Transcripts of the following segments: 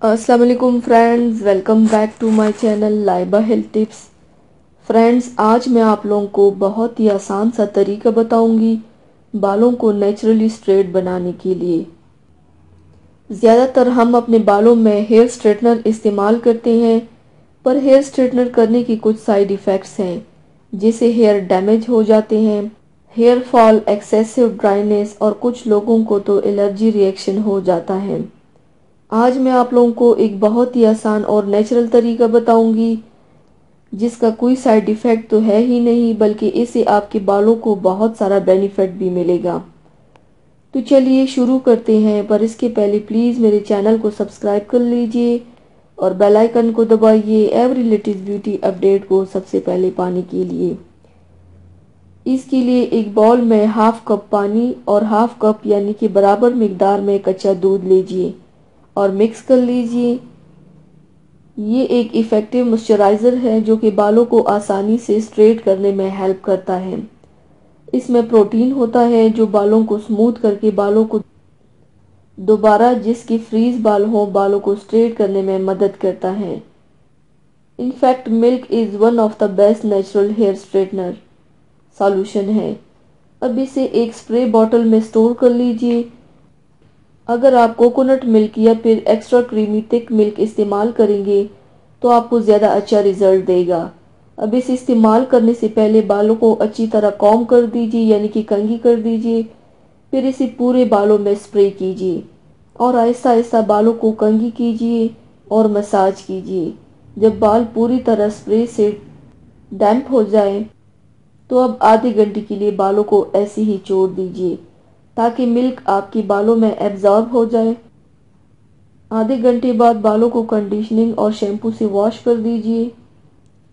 السلام علیکم friends, welcome back to my channel Laiba health tips. Friends, آج میں آپ لوگوں کو بہت ہی آسان سا طریقہ بتاؤں گی بالوں کو نیچرلی اسٹریٹ بنانے کے لیے۔ زیادہ تر ہم اپنے بالوں میں ہیئر اسٹریٹنر استعمال کرتے ہیں، پر ہیئر اسٹریٹنر کرنے کی کچھ سائیڈ ایفیکٹس ہیں، جیسے ہیئر ڈیمیج ہو جاتے ہیں، ہیئر فال، ایکسیسو ڈرائنیس اور کچھ لوگوں کو تو الرجی ری ایکشن ہو جاتا ہے۔ آج میں آپ لوگوں کو ایک بہت ہی آسان اور نیچرل طریقہ بتاؤں گی جس کا کوئی سائیڈ ایفیکٹ تو ہے ہی نہیں، بلکہ اس سے آپ کے بالوں کو بہت سارا بینیفٹ بھی ملے گا۔ تو چلیے شروع کرتے ہیں، پر اس کے پہلے پلیز میرے چینل کو سبسکرائب کر لیجئے اور بیل آئیکن کو دبائیے ایوری لیٹسٹ بیوٹی اپڈیٹ کو سب سے پہلے پانے کے لیے۔ اس کے لیے ایک باؤل میں ہاف کپ پانی اور ہاف کپ یعنی کہ برابر مقدار میں کچا دودھ لیجئے اور مکس کر لیجئے۔ یہ ایک ایفیکٹو موئسچرائزر ہے جو کہ بالوں کو آسانی سے اسٹریٹ کرنے میں ہیلپ کرتا ہے۔ اس میں پروٹین ہوتا ہے جو بالوں کو سموتھ کر کے بالوں کو دوبارہ جس کے فریز بال ہوں بالوں کو اسٹریٹ کرنے میں مدد کرتا ہے۔ In fact milk is one of the best natural hair straightener solution ہے۔ اب اسے ایک اسپرے باٹل میں اسٹور کر لیجئے۔ اگر آپ کوکونٹ ملک یا پھر ایکسٹرا کریمی تھک ملک استعمال کریں گے تو آپ کو زیادہ اچھا ریزلٹ دے گا۔ اب اسے استعمال کرنے سے پہلے بالوں کو اچھی طرح کوم کر دیجئے یعنی کہ کنگھی کر دیجئے، پھر اسے پورے بالوں میں اسپرے کیجئے اور آہستہ آہستہ بالوں کو کنگھی کیجئے اور مساج کیجئے۔ جب بال پوری طرح اسپرے سے ڈیمپ ہو جائے تو اب آدھے گھنٹے کے لیے بالوں کو ایسے ہی چھوڑ دیجئے تاکہ ملک آپ کے بالوں میں ایبزارب ہو جائے۔ آدھے گھنٹے بعد بالوں کو کنڈیشننگ اور شیمپو سے واش کر دیجئے۔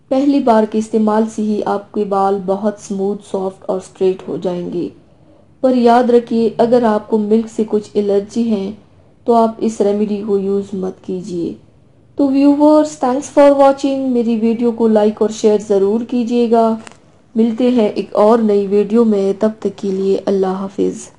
پہلی بار کے استعمال سے ہی آپ کے بال بہت سموتھ، سافٹ اور اسٹریٹ ہو جائیں گے۔ پر یاد رکھیے اگر آپ کو ملک سے کچھ الرجی ہے تو آپ اس ریمیڈی کو یوز مت کیجئے۔ تو ویورز، تھینکس فار واچنگ۔ میری ویڈیو کو لائک اور شیئر ضرور کیجئے گا۔ ملتے ہیں ایک اور نئی ویڈیو میں، تب تک کے لیے اللہ حافظ۔